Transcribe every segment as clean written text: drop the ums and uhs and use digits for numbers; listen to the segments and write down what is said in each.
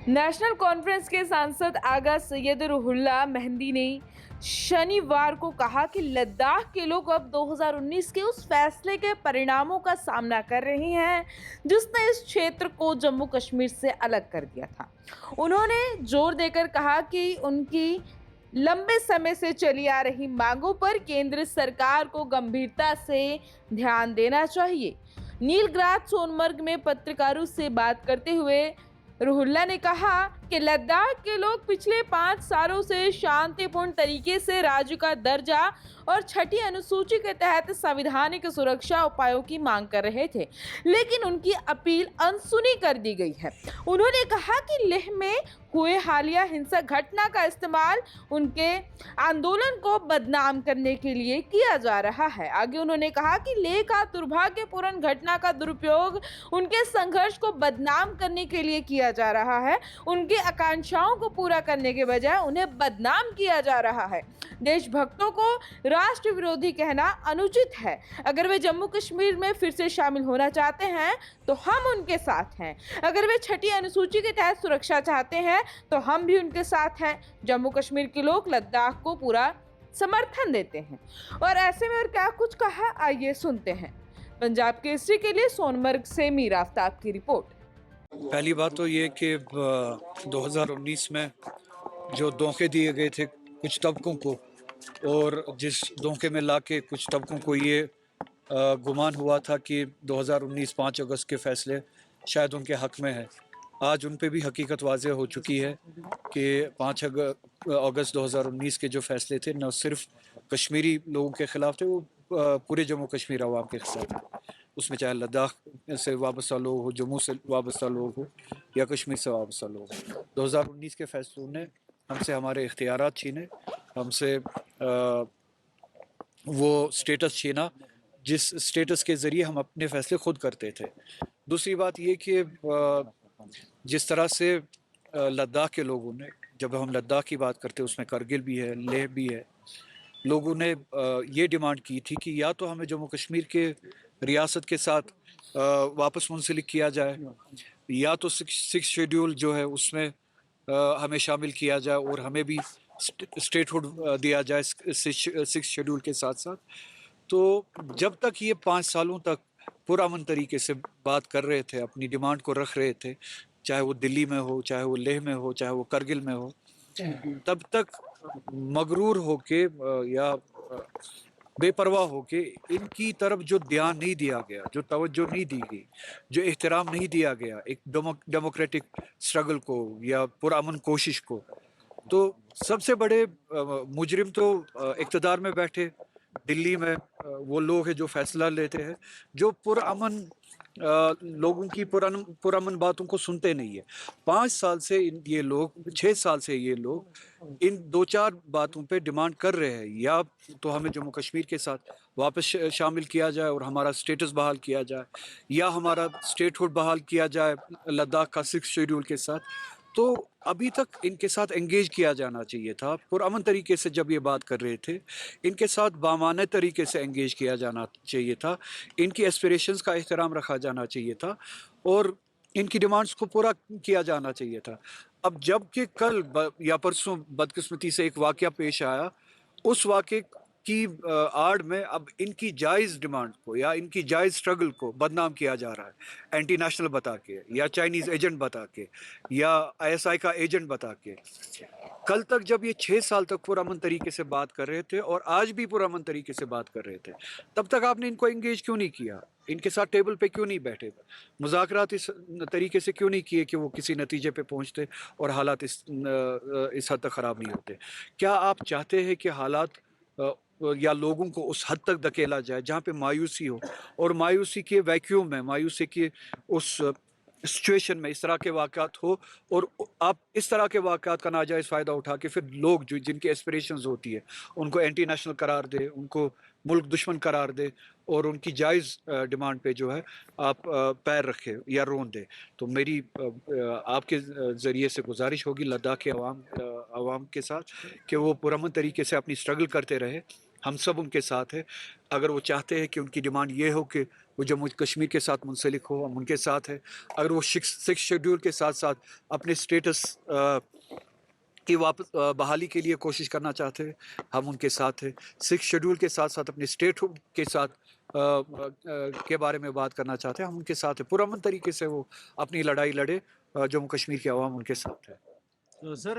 National conference के सांसद आगा Syed Ruhollah mehndi ने शनिवार को कहा कि लद्दाख के लोग अब 2019 के उस फैसले के परिणामों का सामना कर रहे हैं जिसने इस क्षेत्र को जम्मू कश्मीर से अलग कर दिया था। उन्होंने जोर देकर कहा कि उनकी लंबे समय से चली आ रही मांगों पर केंद्र सरकार को गंभीरता से ध्यान देना चाहिए। नीलग्रास सोनमर्ग में पत्रकारों से बात करते हुए रुहुल्ला ने कहा कि लद्दाख के लोग पिछले 5 सालों से शांतिपूर्ण तरीके से राज्य का दर्जा और छठी अनुसूची के तहत संवैधानिक सुरक्षा उपायों की मांग कर रहे थे, लेकिन उनकी अपील अनसुनी कर दी गई है। उन्होंने कहा कि लेह में हुए हालिया हिंसक घटना का इस्तेमाल उनके आंदोलन को बदनाम करने के लिए किया जा रहा है। आगे उन्होंने कहा कि लेह का दुर्भाग्यपूर्ण घटना का दुरुपयोग उनके संघर्ष को बदनाम करने के लिए किया जा रहा है। उनकी आकांक्षाओं को पूरा करने के बजाय उन्हें बदनाम किया जा रहा है। देशभक्तों को राष्ट्र विरोधी कहना अनुचित है। अगर वे जम्मू कश्मीर में फिर से शामिल होना चाहते हैं तो हम उनके साथ हैं। अगर वे छठी अनुसूची के तहत सुरक्षा चाहते हैं तो हम भी उनके साथ हैं। जम्मू कश्मीर के लोग लद्दाख को पूरा समर्थन देते हैं। और ऐसे में और क्या कुछ कहा, आइए सुनते हैं। पंजाब केसरी के लिए सोनमर्ग से मीरा आफ्ताब की रिपोर्ट। पहली बात तो ये कि 2019 में जो धोखे दिए गए थे कुछ तबकों को, और जिस धोखे में लाके कुछ तबकों को ये गुमान हुआ था कि 2019 5 अगस्त के फैसले शायद उनके हक में है, आज उन पे भी हकीकत वाज़ेह हो चुकी है कि 5 अगस्त 2019 के जो फैसले थे न सिर्फ कश्मीरी लोगों के ख़िलाफ़ थे, वो पूरे जम्मू कश्मीर अवाम के खिलाफ। उसमें चाहे लद्दाख से वाबस्ता लोग हो, जम्मू से वाबस्ता लोग हो या कश्मीर से वाबस्ता लोग हो। 2019 के फैसलों ने हमसे हमारे इख्तियारात छीने, हमसे वो स्टेटस छीना जिस स्टेटस के ज़रिए हम अपने फ़ैसले ख़ुद करते थे। दूसरी बात ये कि जिस तरह से लद्दाख के लोगों ने, जब हम लद्दाख की बात करते हैं उसमें करगिल भी है, लेह भी है, लोगों ने ये डिमांड की थी कि या तो हमें जम्मू कश्मीर के रियासत के साथ वापस मुंसलिक किया जाए, या तो सिक्स शेड्यूल जो है उसमें हमें शामिल किया जाए और हमें भी स्टेटहुड दिया जाए सिक्स शेड्यूल के साथ साथ। तो जब तक ये 5 सालों तक पुरअमन तरीके से बात कर रहे थे, अपनी डिमांड को रख रहे थे, चाहे वो दिल्ली में हो, चाहे वो लेह में हो, चाहे वो करगिल में हो, तब तक मगरूर होके या बेपरवाह होके इनकी तरफ जो ध्यान नहीं दिया गया, जो तवज्जो नहीं दी गई, जो एहतराम नहीं दिया गया एक डेमोक्रेटिक स्ट्रगल को या पुरअमन कोशिश को, तो सबसे बड़े मुजरिम तो इक़्तिदार में बैठे दिल्ली में वो लोग हैं जो फैसला लेते हैं, जो पुरअमन लोगों की पुरअमन बातों को सुनते नहीं है। 5 साल से ये लोग, 6 साल से ये लोग इन 2-4 बातों पे डिमांड कर रहे हैं, या तो हमें जम्मू कश्मीर के साथ वापस शामिल किया जाए और हमारा स्टेटस बहाल किया जाए, या हमारा स्टेटहुड बहाल किया जाए लद्दाख का 6 शेड्यूल के साथ। तो अभी तक इनके साथ एंगेज किया जाना चाहिए था। पुरअमन तरीके से जब ये बात कर रहे थे, इनके साथ बामाने तरीके से एंगेज किया जाना चाहिए था, इनकी एस्पिरेशंस का एहतराम रखा जाना चाहिए था और इनकी डिमांड्स को पूरा किया जाना चाहिए था। अब जबकि कल या परसों बदकिस्मती से एक वाक़या पेश आया, उस वाक़े की आड़ में अब इनकी जायज़ डिमांड को या इनकी जायज़ स्ट्रगल को बदनाम किया जा रहा है, एंटी नेशनल बता के या चाइनीज़ एजेंट बता के या आईएसआई का एजेंट बता के। कल तक जब ये 6 साल तक पुरअमन तरीके से बात कर रहे थे और आज भी पुरअमन तरीके से बात कर रहे थे, तब तक आपने इनको एंगेज क्यों नहीं किया? इनके साथ टेबल पे क्यों नहीं बैठे? मुज़ाकरात इस तरीके से क्यों नहीं किए कि वो किसी नतीजे पे पहुंचते और हालात इस हद तक ख़राब नहीं होते? क्या आप चाहते हैं कि हालात या लोगों को उस हद तक धकेला जाए जहाँ पे मायूसी हो, और मायूसी के वैक्यूम में, मायूसी के उस सिचुएशन में इस तरह के वाक़यात हो और आप इस तरह के वाक़यात का नाजायज़ फ़ायदा उठा के फिर लोग जो जिनकी एस्पिरेशंस होती है उनको एंटी नेशनल करार दे, उनको मुल्क दुश्मन करार दे और उनकी जायज़ डिमांड पे जो है आप पैर रखे या रोन दे। तो मेरी आपके ज़रिए से गुजारिश होगी लद्दाख के अवाम के साथ कि वो पुरअमन तरीके से अपनी स्ट्रगल करते रहे। हम सब उनके साथ हैं। अगर वो चाहते हैं कि उनकी डिमांड ये हो कि وہ جموں کشمیر کے ساتھ منسلک ہو ہم ان کے ساتھ ہیں. اگر وہ سکس شیڈول کے ساتھ ساتھ اپنے اسٹیٹس کی واپس بحالی کے لیے کوشش کرنا چاہتے ہیں ہم ان کے ساتھ ہیں. سکس شیڈول کے ساتھ ساتھ اپنے اسٹیٹ کے ساتھ کے بارے میں بات کرنا چاہتے ہیں ہم ان کے ساتھ ہیں. پرامن طریقے سے وہ اپنی لڑائی لڑے. جموں کشمیر کی عوام ان کے ساتھ ہے. سر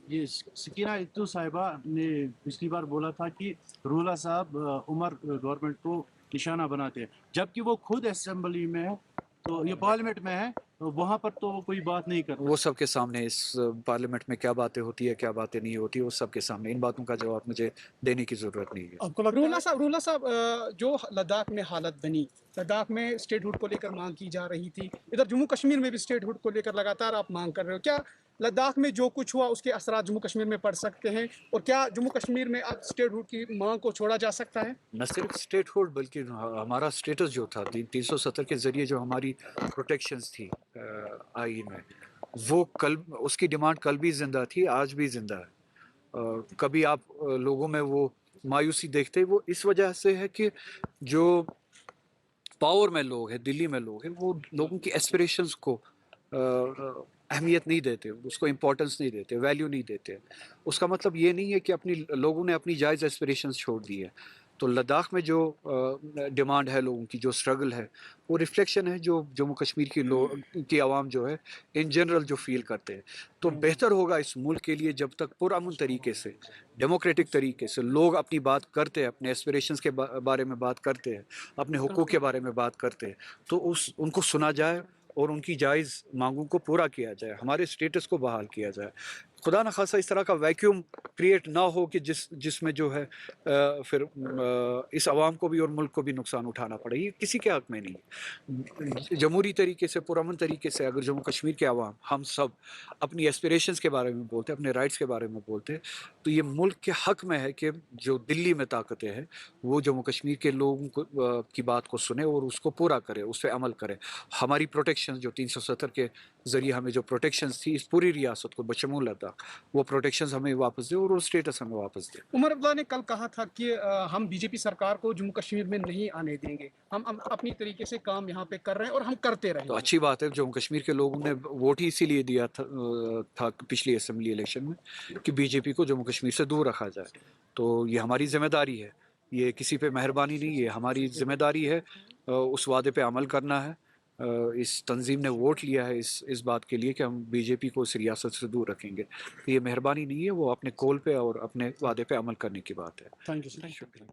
یہ سکینہ اتو صاحبہ نے پچھلی بار بولا تھا کہ رولا صاحب عمر گورنمنٹ کو نشانہ بناتے ہیں جبکہ وہ خود اسمبلی میں ہے تو یہ پارلیمنٹ میں ہے وہاں پر تو وہ کوئی بات نہیں کرتا. وہ سب کے سامنے اس پارلیمنٹ میں کیا باتیں ہوتی ہے کیا باتیں نہیں ہوتی وہ سب کے سامنے. ان باتوں کا جواب مجھے دینے کی ضرورت نہیں ہے. آپ کو رولا صاحب جو لداخ میں حالت بنی لداخ میں اسٹیٹ ہوڈ کو لے کر مانگ کی جا رہی تھی ادھر جموں کشمیر میں بھی اسٹیٹ ہوڈ کو لے کر لگاتار آپ مانگ کر رہے ہو کیا لداخ میں جو کچھ ہوا اس کے اثرات جموں کشمیر میں پڑ سکتے ہیں اور کیا جموں کشمیر میں اب اسٹیٹ ہوڈ کی مانگ کو چھوڑا جا سکتا ہے؟ نہ صرف اسٹیٹ ہوڈ بلکہ ہمارا اسٹیٹس جو تھا 370 کے ذریعے جو ہماری پروٹیکشنز تھی آئی میں وہ کل اس کی ڈیمانڈ کل بھی زندہ تھی آج بھی زندہ ہے. کبھی آپ لوگوں میں وہ مایوسی دیکھتے وہ اس وجہ سے ہے کہ جو پاور میں لوگ ہیں دلی میں لوگ ہیں وہ لوگوں کی ایسپریشنز کو اہمیت نہیں دیتے اس کو امپورٹنس نہیں دیتے ویلیو نہیں دیتے. اس کا مطلب یہ نہیں ہے کہ لوگوں نے اپنی جائز ایسپریشنز چھوڑ دی ہے. تو لداخ میں جو ڈیمانڈ ہے لوگوں کی جو اسٹرگل ہے وہ ریفلیکشن ہے جو جموں کشمیر کی عوام جو ہے ان جنرل جو فیل کرتے ہیں. تو بہتر ہوگا اس ملک کے لیے جب تک پرامن طریقے سے ڈیموکریٹک طریقے سے لوگ اپنی بات کرتے ہیں اپنے ایسپریشنز کے بارے میں بات کرتے ہیں اپنے حقوق کے بارے میں بات کرتے ہیں تو ان کو سنا جائے اور ان کی جائز مانگوں کو پورا کیا جائے ہمارے اسٹیٹس کو بحال کیا جائے. خدا نہ خاصا اس طرح کا ویکیوم کریٹ نہ ہو کہ جس میں جو ہے پھر اس عوام کو بھی اور ملک کو بھی نقصان اٹھانا پڑے. یہ کسی کے حق میں نہیں. جمہوری طریقے سے پرامن طریقے سے اگر جموں کشمیر کے عوام ہم سب اپنی ایسپریشنز کے بارے میں بولتے اپنے رائٹس کے بارے میں بولتے تو یہ ملک کے حق میں ہے کہ جو دلی میں طاقتیں ہیں وہ جموں کشمیر کے لوگوں کی بات کو سنے اور اس کو پورا کرے اس پہ عمل کرے. ہماری پروٹیکشنز جو 370 کے ذریعے ہمیں جو پروٹیکشنز تھی اس پوری ریاست کو بشمول لداخ وہ پروٹیکشنز ہمیں واپس دے اور وہ اسٹیٹس ہمیں واپس دے. عمر عبداللہ نے کل کہا تھا کہ ہم بی جے پی سرکار کو جموں کشمیر میں نہیں آنے دیں گے ہم اپنی طریقے سے کام یہاں پہ کر رہے ہیں اور ہم کرتے رہیں. تو اچھی بات ہے. جموں کشمیر کے لوگوں نے ووٹ ہی اسی لیے دیا تھا پچھلی اسمبلی الیکشن میں کہ بی جے پی کو جموں کشمیر سے دور رکھا جائے. تو یہ ہماری ذمہ داری ہے یہ کسی پہ مہربانی نہیں یہ ہماری ذمہ داری ہے اس وعدے پہ عمل کرنا ہے. اس تنظیم نے ووٹ لیا ہے اس بات کے لیے کہ ہم بی جے پی کو اس ریاست سے دور رکھیں گے. یہ مہربانی نہیں ہے وہ اپنے کول پہ اور اپنے وعدے پہ عمل کرنے کی بات ہے. Thank you. شکریہ.